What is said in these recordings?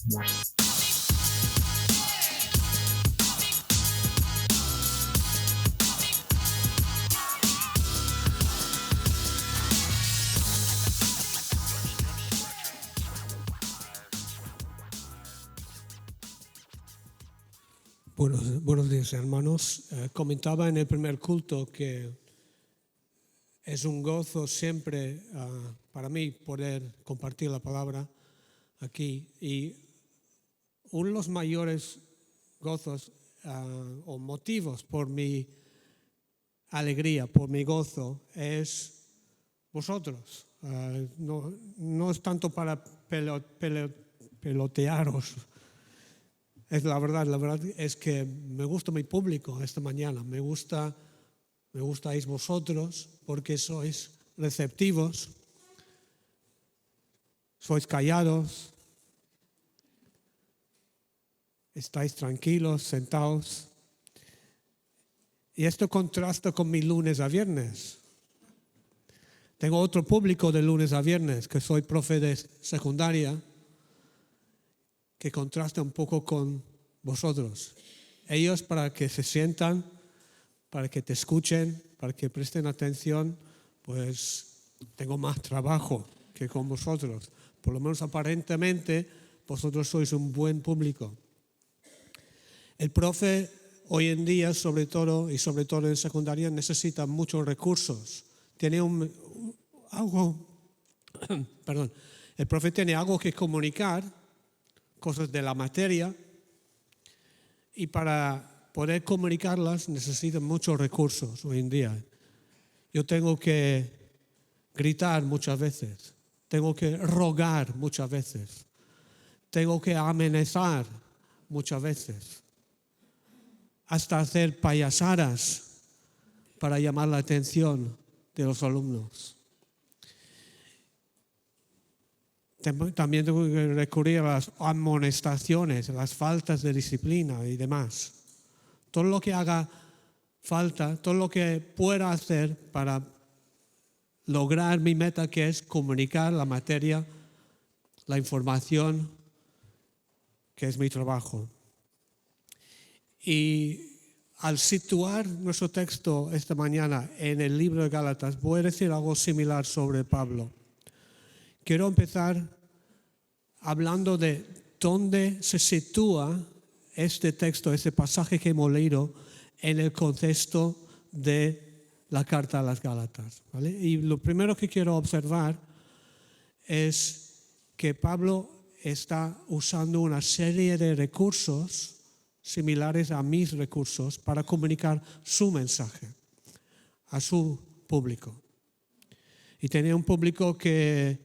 Buenos días, hermanos. Comentaba en el primer culto que es un gozo siempre para mí poder compartir la palabra aquí. Y uno de los mayores gozos o motivos por mi alegría, por mi gozo, es vosotros. No es tanto para pelotearos. Es la verdad es que me gusta mi público esta mañana, me gustáis vosotros porque sois receptivos, sois callados, estáis tranquilos, sentados. Y esto contrasta con mi lunes a viernes. Tengo otro público de lunes a viernes, que soy profe de secundaria, que contrasta un poco con vosotros. Ellos, para que se sientan, para que te escuchen, para que presten atención, pues tengo más trabajo que con vosotros. Por lo menos aparentemente vosotros sois un buen público. El profe hoy en día, sobre todo en secundaria, necesita muchos recursos. El profe tiene algo que comunicar, cosas de la materia, y para poder comunicarlas necesitan muchos recursos hoy en día. Yo tengo que gritar muchas veces, tengo que rogar muchas veces, tengo que amenazar muchas veces, hasta hacer payasadas para llamar la atención de los alumnos. También tengo que recurrir a las amonestaciones, a las faltas de disciplina y demás. Todo lo que haga falta, todo lo que pueda hacer para lograr mi meta, que es comunicar la materia, la información, que es mi trabajo. Y al situar nuestro texto esta mañana en el libro de Gálatas, voy a decir algo similar sobre Pablo. Quiero empezar hablando de dónde se sitúa este texto, este pasaje que hemos leído en el contexto de la carta a las Gálatas, ¿vale? Y lo primero que quiero observar es que Pablo está usando una serie de recursos similares a mis recursos para comunicar su mensaje a su público. Y tenía un público que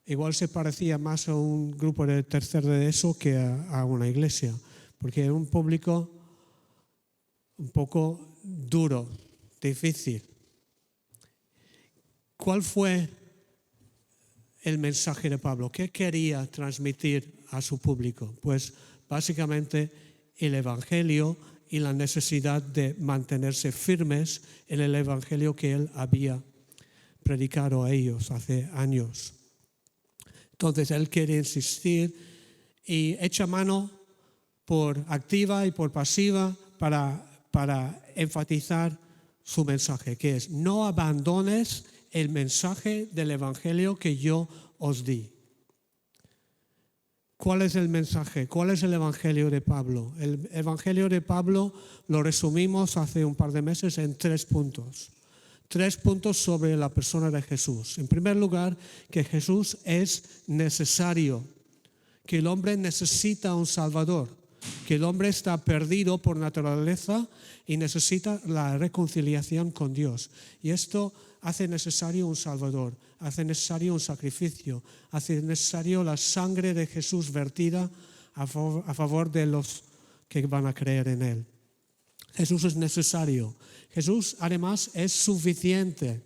igual se parecía más a un grupo de tercer de eso que a una iglesia, porque era un público un poco duro, difícil. ¿Cuál fue el mensaje de Pablo? ¿Qué quería transmitir a su público? Pues básicamente el Evangelio y la necesidad de mantenerse firmes en el Evangelio que él había predicado a ellos hace años. Entonces él quiere insistir y echa mano por activa y por pasiva para enfatizar su mensaje, que es: no abandones el mensaje del Evangelio que yo os di. ¿Cuál es el mensaje? ¿Cuál es el Evangelio de Pablo? El Evangelio de Pablo lo resumimos hace un par de meses en 3 puntos. 3 puntos sobre la persona de Jesús. En primer lugar, que Jesús es necesario, que el hombre necesita un Salvador, que el hombre está perdido por naturaleza y necesita la reconciliación con Dios. Y esto hace necesario un Salvador, hace necesario un sacrificio, hace necesario la sangre de Jesús vertida a favor de los que van a creer en Él. Jesús es necesario. Jesús además es suficiente.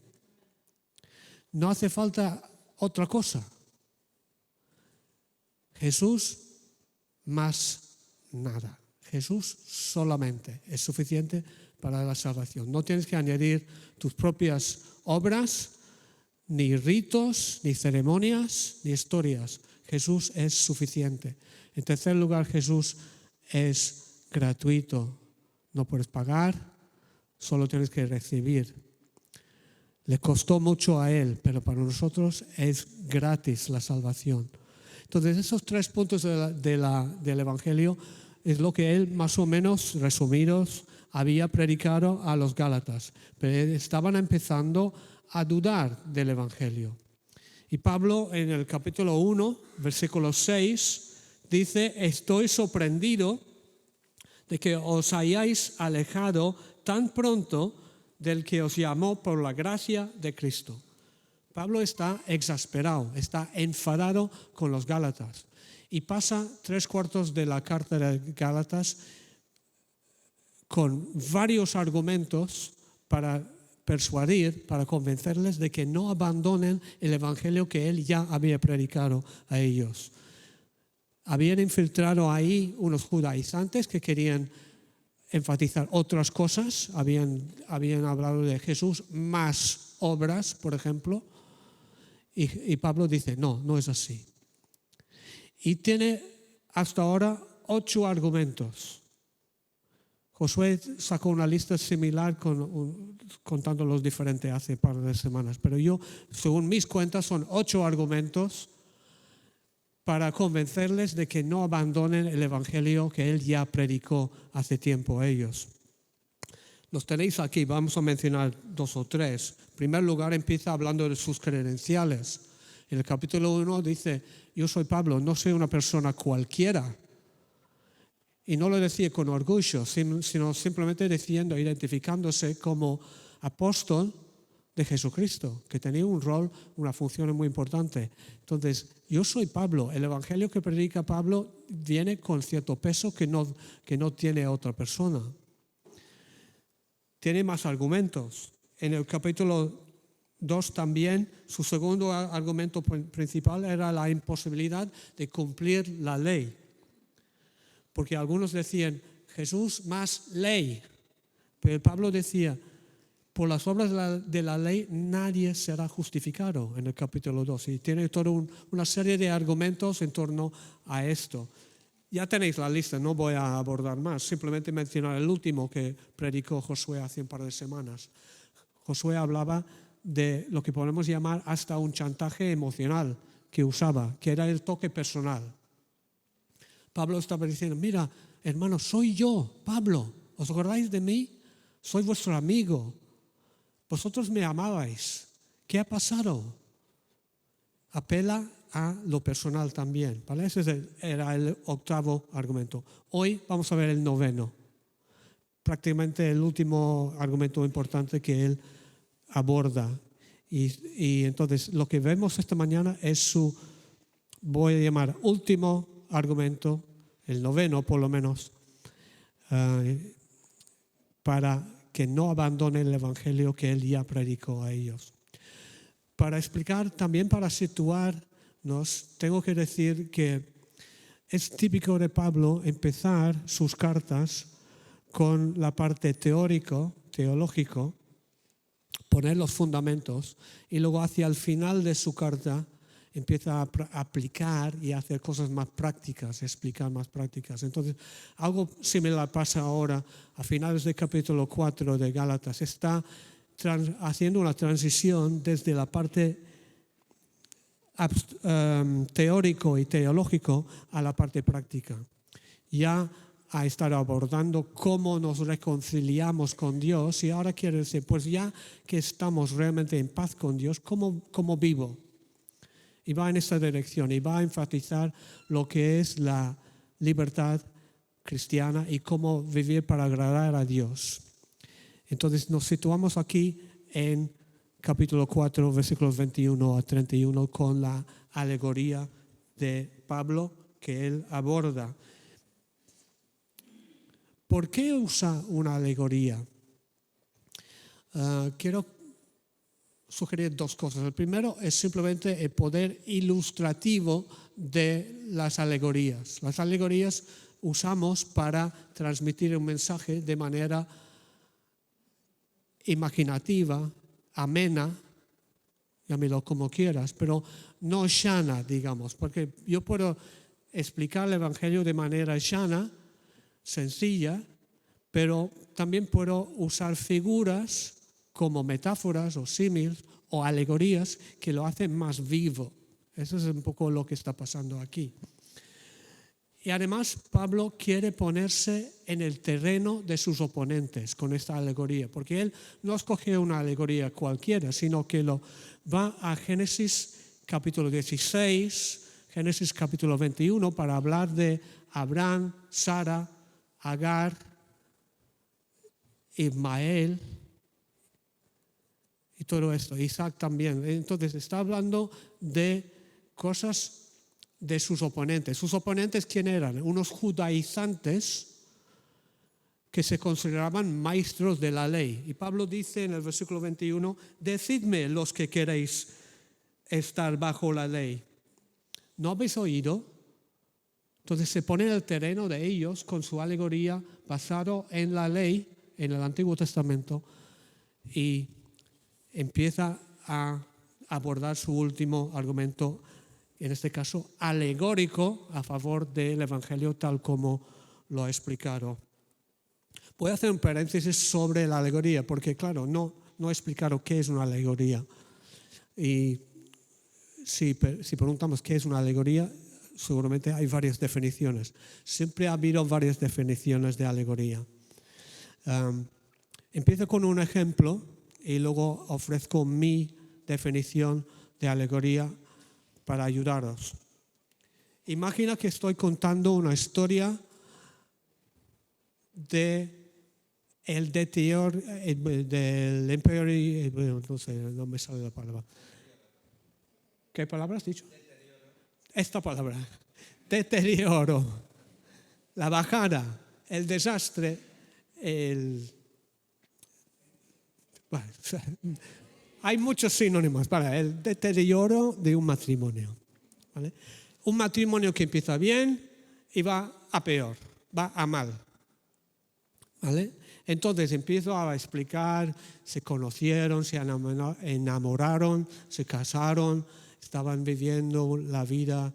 No hace falta otra cosa. Jesús más nada. Jesús solamente es suficiente para la salvación. No tienes que añadir tus propias obras, ni ritos, ni ceremonias, ni historias. Jesús es suficiente. En tercer lugar, Jesús es gratuito. No puedes pagar, solo tienes que recibir. Le costó mucho a Él, pero para nosotros es gratis la salvación. Entonces, esos 3 puntos del Evangelio es lo que Él, más o menos resumidos, había predicado a los Gálatas. Pero estaban empezando a dudar del Evangelio. Y Pablo, en el capítulo 1, versículo 6, dice: estoy sorprendido de que os hayáis alejado tan pronto del que os llamó por la gracia de Cristo. Pablo está exasperado, está enfadado con los Gálatas y pasa 3/4 de la carta de Gálatas con varios argumentos para persuadir, para convencerles de que no abandonen el evangelio que él ya había predicado a ellos. Habían infiltrado ahí unos judaizantes que querían enfatizar otras cosas, habían hablado de Jesús más obras, por ejemplo, y Pablo dice, no es así. Y tiene hasta ahora 8 argumentos. Josué sacó una lista similar contando los diferentes hace un par de semanas, pero yo, según mis cuentas, son 8 argumentos para convencerles de que no abandonen el evangelio que él ya predicó hace tiempo a ellos. Los tenéis aquí, vamos a mencionar 2 o 3. En primer lugar, empieza hablando de sus credenciales. En el capítulo 1 dice, yo soy Pablo, no soy una persona cualquiera. Y no lo decía con orgullo, sino simplemente identificándose como apóstol de Jesucristo, que tenía un rol, una función muy importante. Entonces, yo soy Pablo. El evangelio que predica Pablo viene con cierto peso que no tiene otra persona. Tiene más argumentos. En el capítulo 2 también, su segundo argumento principal era la imposibilidad de cumplir la ley. Porque algunos decían, Jesús más ley. Pero Pablo decía, por las obras de la ley nadie será justificado en el capítulo 2. Y tiene toda una serie de argumentos en torno a esto. Ya tenéis la lista, no voy a abordar más. Simplemente mencionar el último que predicó Josué hace un par de semanas. Josué hablaba de lo que podemos llamar hasta un chantaje emocional que usaba, que era el toque personal. Pablo estaba diciendo, mira, hermanos, soy yo, Pablo. ¿Os acordáis de mí? Soy vuestro amigo. Vosotros me amabais. ¿Qué ha pasado? Apela a lo personal también, ¿vale? Ese era el 8º argumento. Hoy vamos a ver el 9º. Prácticamente el último argumento importante que él aborda. Y entonces lo que vemos esta mañana es su, voy a llamar, último argumento, el 9º por lo menos, para que no abandonen el evangelio que él ya predicó a ellos. Para explicar, también para situarnos, tengo que decir que es típico de Pablo empezar sus cartas con la parte teológico, poner los fundamentos y luego hacia el final de su carta empieza a aplicar y a hacer cosas más prácticas, explicar más prácticas. Entonces, algo similar pasa ahora a finales del capítulo 4 de Gálatas. Está haciendo una transición desde la parte teórico y teológico a la parte práctica. Ya ha estado abordando cómo nos reconciliamos con Dios y ahora quiere decir, pues ya que estamos realmente en paz con Dios, ¿cómo vivo? Y va en esta dirección y va a enfatizar lo que es la libertad cristiana y cómo vivir para agradar a Dios. Entonces nos situamos aquí en capítulo 4, versículos 21 a 31 con la alegoría de Pablo que él aborda. ¿Por qué usa una alegoría? Quiero sugerir 2 cosas. El primero es simplemente el poder ilustrativo de las alegorías. Las alegorías usamos para transmitir un mensaje de manera imaginativa, amena, llámelo como quieras, pero no llana, digamos, porque yo puedo explicar el Evangelio de manera llana, sencilla, pero también puedo usar figuras como metáforas o símiles o alegorías que lo hacen más vivo. Eso es un poco lo que está pasando aquí. Y además Pablo quiere ponerse en el terreno de sus oponentes con esta alegoría, porque él no escoge una alegoría cualquiera, sino que lo va a Génesis capítulo 16, Génesis capítulo 21, para hablar de Abraham, Sara, Agar, Ismael y todo esto, Isaac también. Entonces está hablando de cosas de sus oponentes. ¿Sus oponentes quién eran? Unos judaizantes que se consideraban maestros de la ley. Y Pablo dice en el versículo 21, decidme los que queréis estar bajo la ley. ¿No habéis oído? Entonces se pone en el terreno de ellos con su alegoría basado en la ley, en el Antiguo Testamento, y empieza a abordar su último argumento, en este caso alegórico, a favor del Evangelio tal como lo he explicado. Voy a hacer un paréntesis sobre la alegoría, porque claro, no he explicado qué es una alegoría. Y si preguntamos qué es una alegoría, seguramente hay varias definiciones. Siempre ha habido varias definiciones de alegoría. Empiezo con un ejemplo y luego ofrezco mi definición de alegoría para ayudaros. Imagina que estoy contando una historia de el deterioro del imperio, no me sale la palabra. ¿Qué palabra has dicho? Deterioro. Esta palabra, deterioro, la bajada, el desastre, hay muchos sinónimos para el deterioro de un matrimonio, ¿vale? Un matrimonio que empieza bien y va a peor, va a mal, ¿vale? Entonces empiezo a explicar, se conocieron, se enamoraron, se casaron, estaban viviendo la vida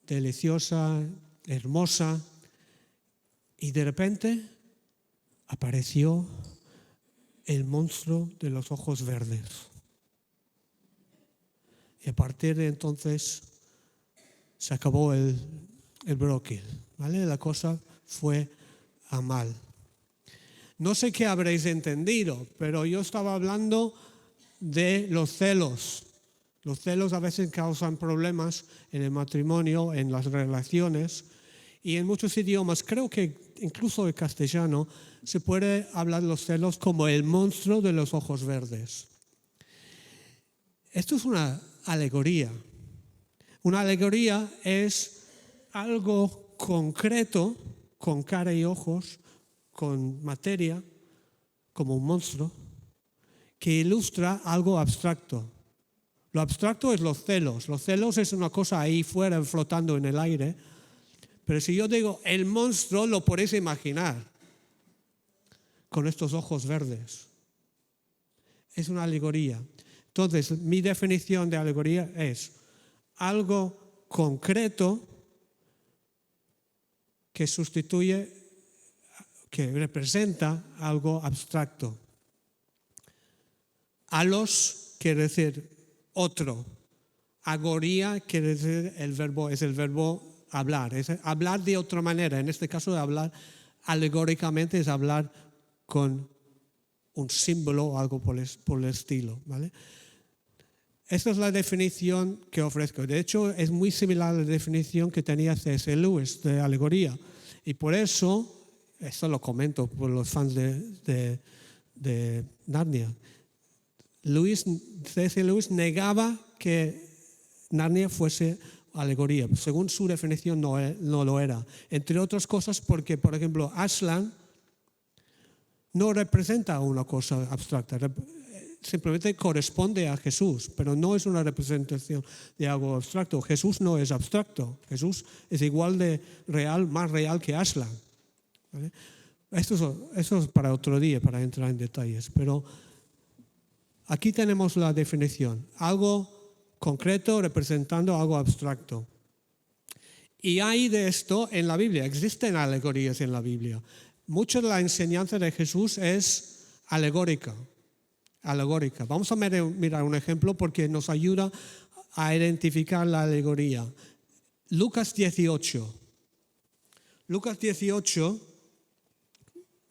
deliciosa, hermosa, y de repente apareció el monstruo de los ojos verdes. Y a partir de entonces se acabó el bróquil, ¿vale? La cosa fue a mal. No sé qué habréis entendido, pero yo estaba hablando de los celos. Los celos a veces causan problemas en el matrimonio, en las relaciones, y en muchos idiomas, creo que incluso en castellano, se puede hablar de los celos como el monstruo de los ojos verdes. Esto es una alegoría. Una alegoría es algo concreto, con cara y ojos, con materia, como un monstruo, que ilustra algo abstracto. Lo abstracto es los celos. Los celos es una cosa ahí fuera flotando en el aire. Pero si yo digo el monstruo, lo podéis imaginar con estos ojos verdes. Es una alegoría. Entonces, mi definición de alegoría es algo concreto que sustituye, que representa algo abstracto. Alos quiere decir otro. Agoría quiere decir es el verbo hablar. Es hablar de otra manera. En este caso, de hablar alegóricamente es hablar con un símbolo o algo por el estilo, ¿vale? Esta es la definición que ofrezco. De hecho, es muy similar a la definición que tenía C.S. Lewis de alegoría. Y por eso, esto lo comento por los fans de Narnia, C.S. Lewis negaba que Narnia fuese alegoría. Según su definición no lo era. Entre otras cosas porque, por ejemplo, Aslan no representa una cosa abstracta, simplemente corresponde a Jesús, pero no es una representación de algo abstracto. Jesús no es abstracto, Jesús es igual de real, más real que Aslan, ¿vale? Esto es para otro día, para entrar en detalles, pero Aquí tenemos la definición, algo concreto representando algo abstracto. Y hay de esto en la Biblia, existen alegorías en la Biblia. Mucha de la enseñanza de Jesús es alegórica. Vamos a mirar un ejemplo porque nos ayuda a identificar la alegoría. Lucas 18. Lucas 18,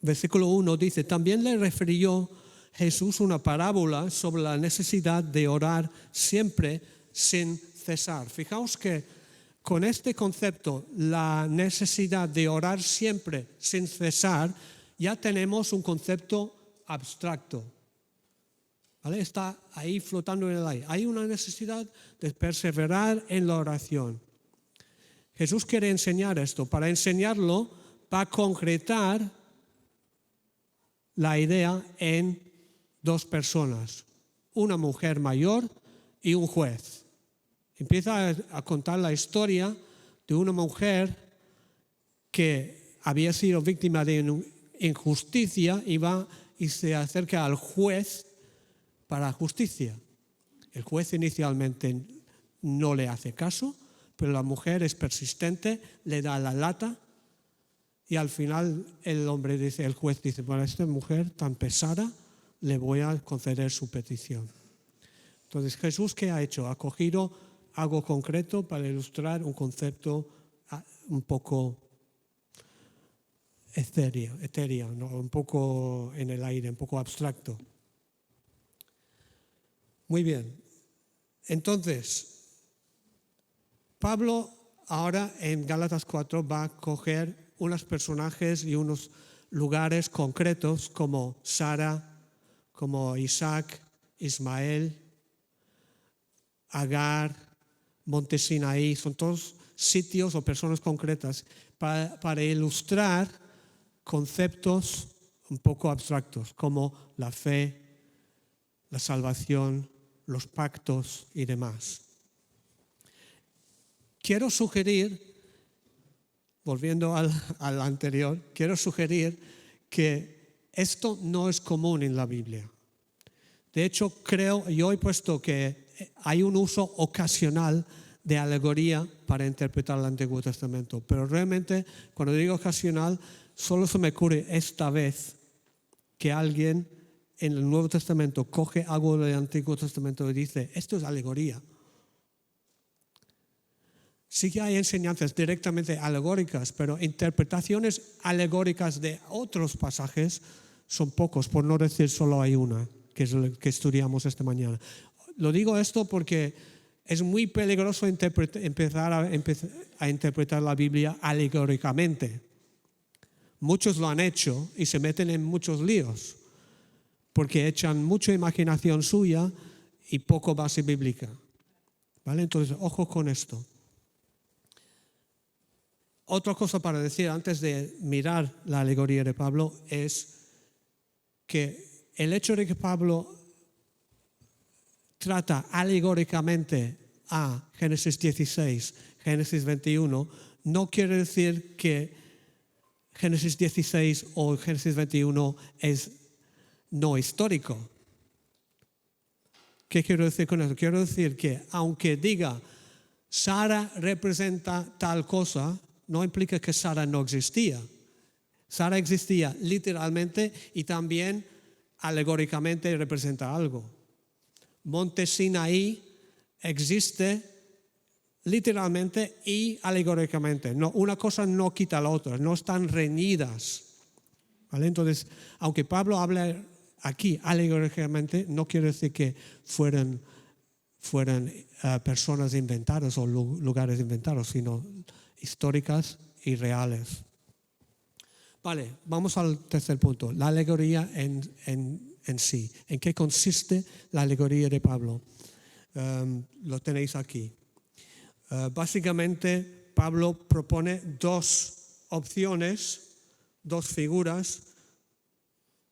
versículo 1 dice, también le refirió Jesús una parábola sobre la necesidad de orar siempre sin cesar. Fijaos que con este concepto, la necesidad de orar siempre sin cesar, ya tenemos un concepto abstracto. ¿Vale? Está ahí flotando en el aire. Hay una necesidad de perseverar en la oración. Jesús quiere enseñar esto. Para enseñarlo, va a concretar la idea en dos personas, una mujer mayor y un juez. Empieza a contar la historia de una mujer que había sido víctima de injusticia y se acerca al juez para justicia. El juez inicialmente no le hace caso, pero la mujer es persistente, le da la lata y al final el juez dice, para esta mujer tan pesada le voy a conceder su petición. Entonces Jesús, ¿qué ha hecho? Ha cogido algo concreto para ilustrar un concepto un poco etéreo, ¿no? Un poco en el aire, un poco abstracto. Muy bien. Entonces, Pablo ahora en Gálatas 4 va a coger unos personajes y unos lugares concretos como Sara, como Isaac, Ismael, Agar, Monte Sinaí, son todos sitios o personas concretas para ilustrar conceptos un poco abstractos como la fe, la salvación, los pactos y demás. Quiero sugerir, volviendo al anterior, quiero sugerir que esto no es común en la Biblia. De hecho, yo he puesto que hay un uso ocasional de alegoría para interpretar el Antiguo Testamento, pero realmente cuando digo ocasional, solo se me ocurre esta vez que alguien en el Nuevo Testamento coge algo del Antiguo Testamento y dice, esto es alegoría. Sí que hay enseñanzas directamente alegóricas, pero interpretaciones alegóricas de otros pasajes son pocos, por no decir solo hay una, que es lo que estudiamos esta mañana. Lo digo esto porque es muy peligroso empezar a interpretar la Biblia alegóricamente. Muchos lo han hecho y se meten en muchos líos, porque echan mucha imaginación suya y poco base bíblica. ¿Vale? Entonces, ojo con esto. Otra cosa para decir antes de mirar la alegoría de Pablo es que el hecho de que Pablo trata alegóricamente a Génesis 16, Génesis 21, no quiere decir que Génesis 16 o Génesis 21 es no histórico. ¿Qué quiero decir con eso? Quiero decir que aunque diga Sara representa tal cosa, no implica que Sara no existía. Sara existía literalmente y también alegóricamente representa algo. Monte Sinaí existe literalmente y alegóricamente. No, una cosa no quita la otra, no están reñidas. ¿Vale? Entonces, aunque Pablo habla aquí alegóricamente, no quiere decir que fueran personas inventadas o lugares inventados, sino históricas y reales. Vale, vamos al tercer punto, la alegoría en sí. ¿En qué consiste la alegoría de Pablo? Lo tenéis aquí. Básicamente, Pablo propone dos opciones, dos figuras,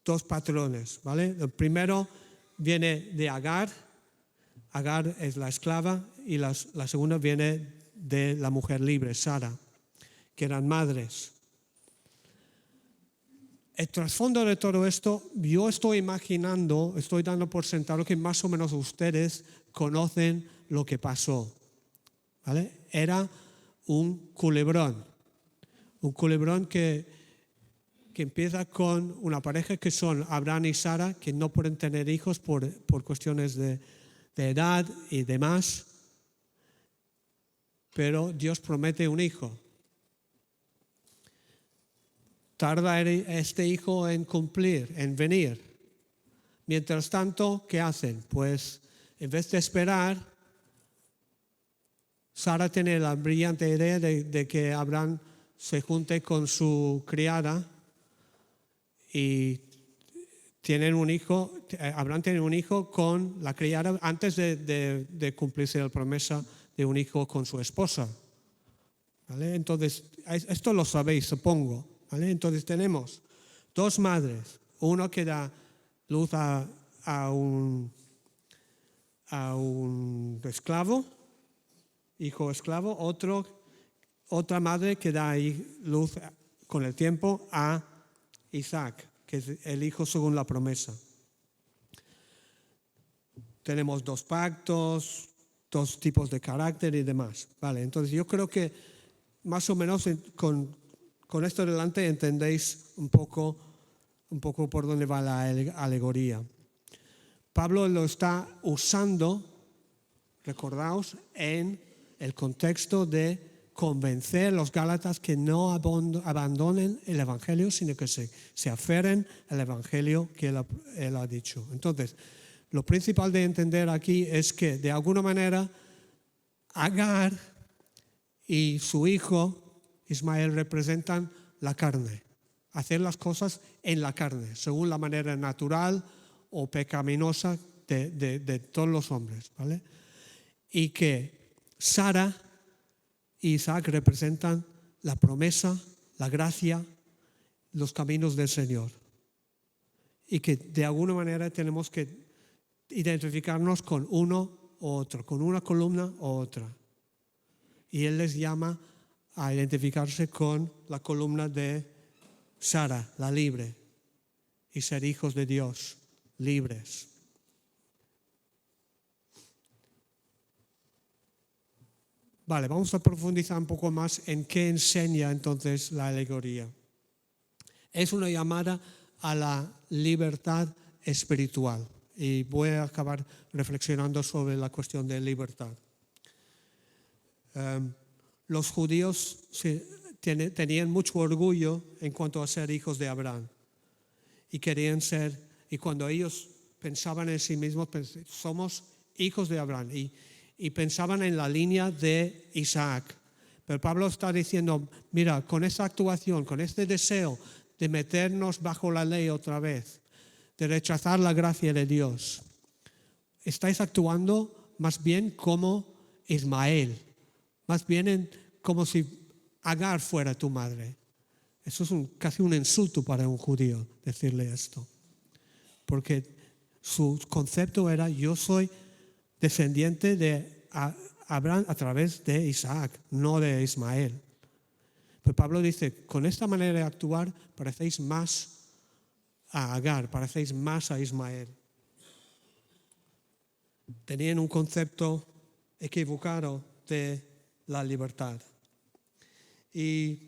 dos patrones, ¿vale? El primero viene de Agar. Agar es la esclava y la segunda viene de la mujer libre, Sara, que eran madres. el trasfondo de todo esto, yo estoy imaginando, estoy dando por sentado que más o menos ustedes conocen lo que pasó, ¿vale? Era un culebrón que empieza con una pareja que son Abraham y Sara, que no pueden tener hijos por cuestiones de edad y demás, pero Dios promete un hijo. Tarda este hijo en cumplir, en venir. Mientras tanto, ¿qué hacen? Pues en vez de esperar, Sara tiene la brillante idea de que Abraham se junte con su criada y tienen un hijo. Abraham tiene un hijo con la criada antes de cumplirse la promesa de un hijo con su esposa, ¿vale? Entonces, esto lo sabéis, supongo, ¿vale? Entonces tenemos dos madres, uno que da luz a un esclavo, hijo esclavo, otra madre que da luz con el tiempo a Isaac, que es el hijo según la promesa. Tenemos dos pactos, dos tipos de carácter y demás. Vale, entonces yo creo que más o menos con esto delante entendéis un poco por dónde va la alegoría. Pablo lo está usando, recordaos, en el contexto de convencer a los gálatas que no abandonen el evangelio, sino que se aferren al evangelio que él ha dicho. Entonces, lo principal de entender aquí es que de alguna manera Agar y su hijo Ismael representan la carne, hacer las cosas en la carne, según la manera natural o pecaminosa de todos los hombres, ¿vale? Y que Sara y Isaac representan la promesa, la gracia, los caminos del Señor. Y que de alguna manera tenemos que identificarnos con uno u otro, con una columna u otra. Y él les llama a identificarse con la columna de Sara, la libre, y ser hijos de Dios, libres. Vale, vamos a profundizar un poco más en qué enseña entonces la alegoría. Es una llamada a la libertad espiritual. Y voy a acabar reflexionando sobre la cuestión de libertad. Los judíos tenían mucho orgullo en cuanto a ser hijos de Abraham. Y querían ser, y cuando ellos pensaban en sí mismos, somos hijos de Abraham. Y pensaban en la línea de Isaac. Pero Pablo está diciendo, mira, con esta actuación, con este deseo de meternos bajo la ley otra vez, de rechazar la gracia de Dios, estáis actuando más bien como Ismael, más bien como si Agar fuera tu madre. Eso es casi un insulto para un judío decirle esto, porque su concepto era: yo soy descendiente de Abraham a través de Isaac, no de Ismael. Pero Pablo dice, con esta manera de actuar parecéis más a Agar, parecéis más a Ismael. Tenían un concepto equivocado de la libertad. Y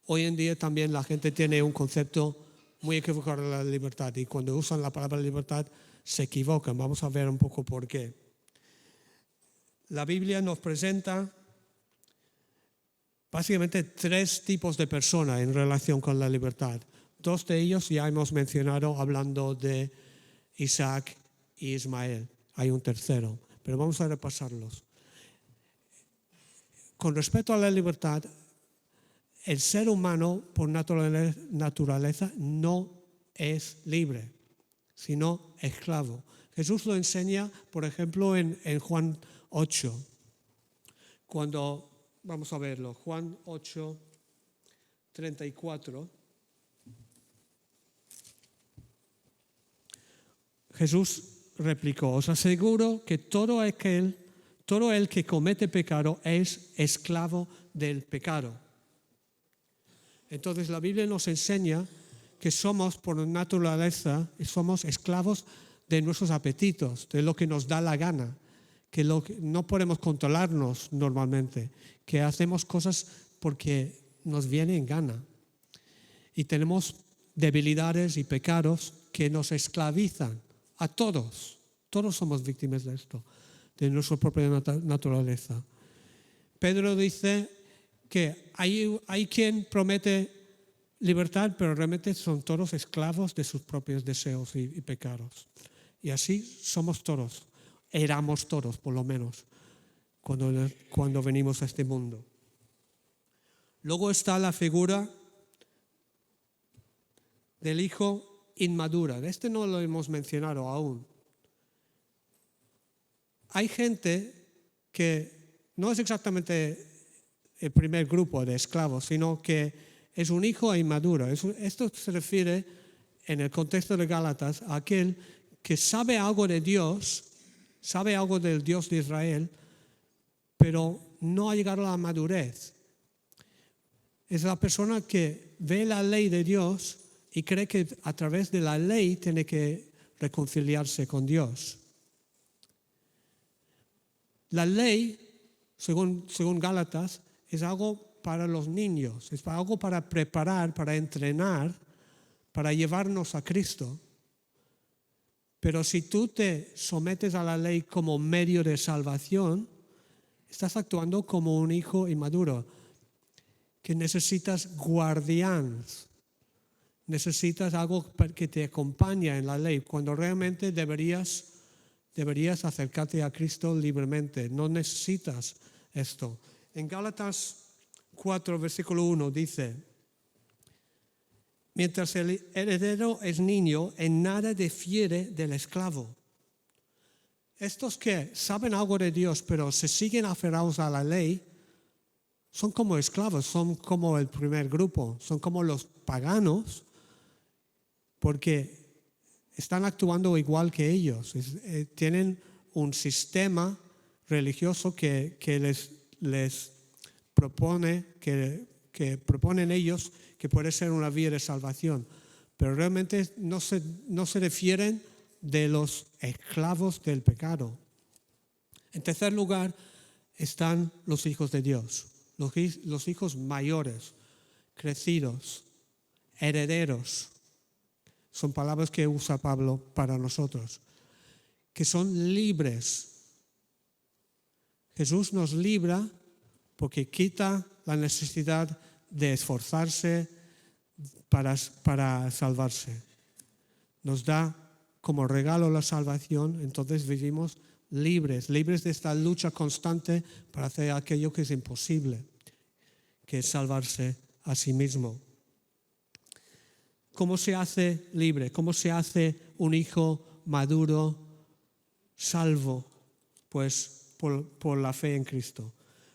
hoy en día también la gente tiene un concepto muy equivocado de la libertad, y cuando usan la palabra libertad se equivocan. Vamos a ver un poco por qué. La Biblia nos presenta básicamente tres tipos de personas en relación con la libertad. Dos de ellos ya hemos mencionado hablando de Isaac y Ismael. Hay un tercero, pero vamos a repasarlos. Con respecto a la libertad, el ser humano por naturaleza no es libre, sino esclavo. Jesús lo enseña, por ejemplo, en Juan 8. Vamos a verlo, Juan 8, 34. Jesús replicó: os aseguro que todo el que comete pecado es esclavo del pecado. Entonces la Biblia nos enseña que somos por naturaleza, somos esclavos de nuestros apetitos, de lo que nos da la gana, que no podemos controlarnos normalmente, que hacemos cosas porque nos viene en gana. Y tenemos debilidades y pecados que nos esclavizan a todos. Todos somos víctimas de esto, de nuestra propia naturaleza. Pedro dice que hay quien promete libertad, pero realmente son todos esclavos de sus propios deseos y pecados. Y así somos todos, éramos todos por lo menos, cuando venimos a este mundo. Luego está la figura del hijo inmadura. Este no lo hemos mencionado aún. Hay gente que no es exactamente el primer grupo de esclavos, sino que es un hijo inmaduro. Esto se refiere, en el contexto de Gálatas, a aquel que sabe algo de Dios, sabe algo del Dios de Israel, pero no ha llegado a la madurez. Es la persona que ve la ley de Dios y cree que a través de la ley tiene que reconciliarse con Dios. La ley, según Gálatas, es algo para los niños, es algo para preparar, para entrenar, para llevarnos a Cristo. Pero si tú te sometes a la ley como medio de salvación, estás actuando como un hijo inmaduro, que necesitas guardianes, necesitas algo que te acompañe en la ley, cuando realmente deberías acercarte a Cristo libremente. No necesitas esto. En Gálatas 4, versículo 1 dice: mientras el heredero es niño, en nada difiere del esclavo. Estos que saben algo de Dios, pero se siguen aferrados a la ley, son como esclavos, son como el primer grupo, son como los paganos, porque están actuando igual que ellos. Tienen un sistema religioso que les propone, que proponen ellos, que puede ser una vía de salvación, pero realmente no se refieren de los esclavos del pecado. En tercer lugar están los hijos de Dios, los hijos mayores, crecidos, herederos. Son palabras que usa Pablo para nosotros, que son libres. Jesús nos libra porque quita la necesidad de esforzarse para salvarse. Nos da como regalo la salvación, entonces vivimos libres de esta lucha constante para hacer aquello que es imposible, que es salvarse a sí mismo. ¿Cómo se hace libre? ¿Cómo se hace un hijo maduro, salvo? Pues por la fe en Cristo.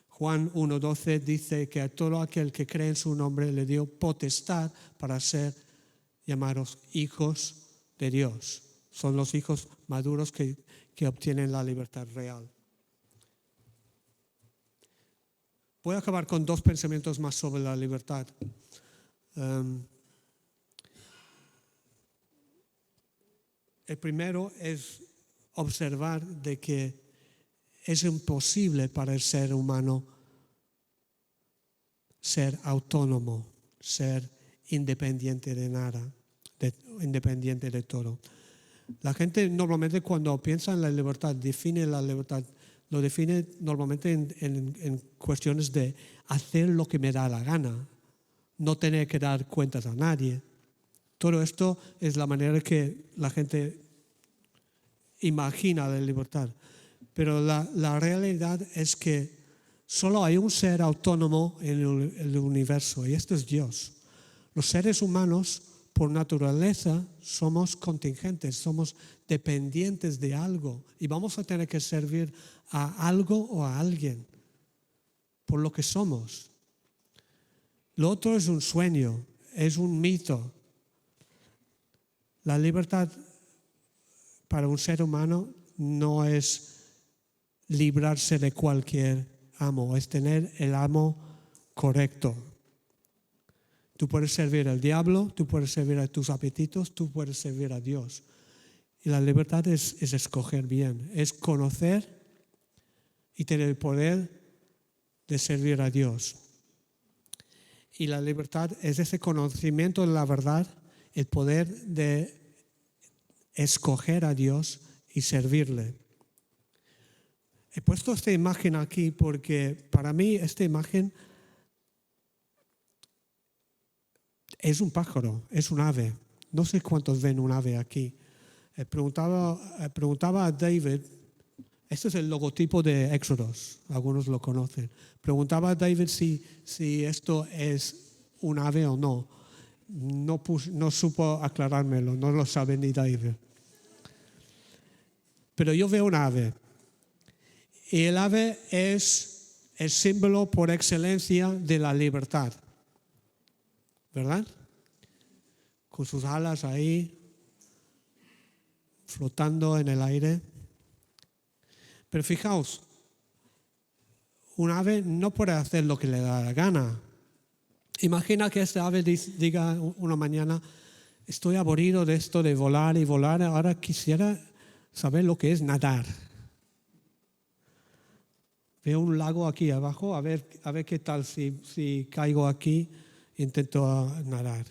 Juan 1:12 dice que a todo aquel que cree en su nombre le dio potestad para ser llamados hijos de Dios. Son los hijos maduros que obtienen la libertad real. Voy a acabar con 2 pensamientos más sobre la libertad. El primero es observar de que es imposible para el ser humano ser autónomo, ser independiente de nada, independiente de todo. La gente normalmente cuando piensa en la libertad, define la libertad, lo define normalmente en cuestiones de hacer lo que me da la gana, no tener que dar cuentas a nadie. Todo esto es la manera que la gente imagina la libertad. Pero la realidad es que solo hay un ser autónomo en el universo y este es Dios. Los seres humanos, por naturaleza, somos contingentes, somos dependientes de algo y vamos a tener que servir a algo o a alguien por lo que somos. Lo otro es un sueño, es un mito. La libertad para un ser humano no es librarse de cualquier amo, es tener el amo correcto. Tú puedes servir al diablo, tú puedes servir a tus apetitos, tú puedes servir a Dios. Y la libertad es escoger bien, es conocer y tener el poder de servir a Dios. Y la libertad es ese conocimiento de la verdad, el poder de escoger a Dios y servirle. He puesto esta imagen aquí porque para mí esta imagen es un pájaro, es un ave. No sé cuántos ven un ave aquí. Preguntaba a David, este es el logotipo de Éxodos, algunos lo conocen. Preguntaba a David si esto es un ave o no. No supo aclarármelo, no lo sabe ni David. Pero yo veo un ave. Y el ave es el símbolo por excelencia de la libertad. ¿Verdad? Con sus alas ahí, flotando en el aire. Pero fijaos, un ave no puede hacer lo que le da la gana. Imagina que este ave diga una mañana, estoy aburrido de esto de volar y volar, ahora quisiera saber lo que es nadar. Veo un lago aquí abajo, a ver qué tal si caigo aquí e intento nadar.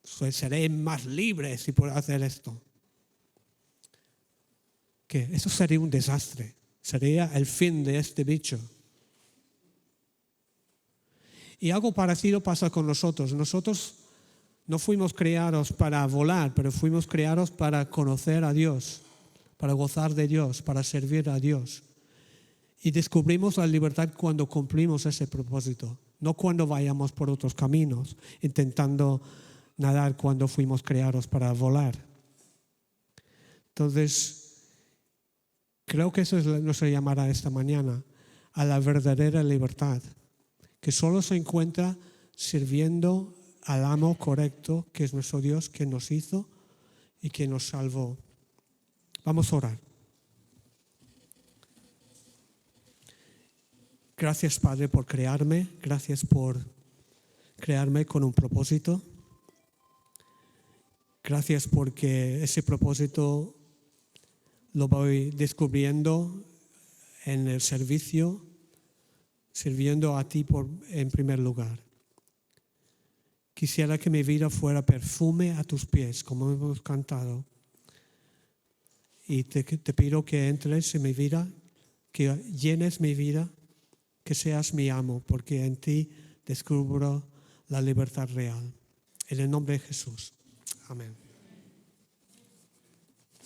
Seré más libre si puedo hacer esto. ¿Qué? Eso sería un desastre. Sería el fin de este bicho. Y algo parecido pasa con nosotros. Nosotros no fuimos creados para volar, pero fuimos creados para conocer a Dios, para gozar de Dios, para servir a Dios. Y descubrimos la libertad cuando cumplimos ese propósito, no cuando vayamos por otros caminos, intentando nadar cuando fuimos creados para volar. Entonces, creo que eso es nuestra llamada esta mañana, a la verdadera libertad, que solo se encuentra sirviendo al amo correcto, que es nuestro Dios, que nos hizo y que nos salvó. Vamos a orar. Gracias, Padre, por crearme. Gracias por crearme con un propósito. Gracias porque ese propósito lo voy descubriendo en el servicio, sirviendo a ti en primer lugar. Quisiera que mi vida fuera perfume a tus pies, como hemos cantado. Y te pido que entres en mi vida, que llenes mi vida, que seas mi amo, porque en ti descubro la libertad real. En el nombre de Jesús. Amén.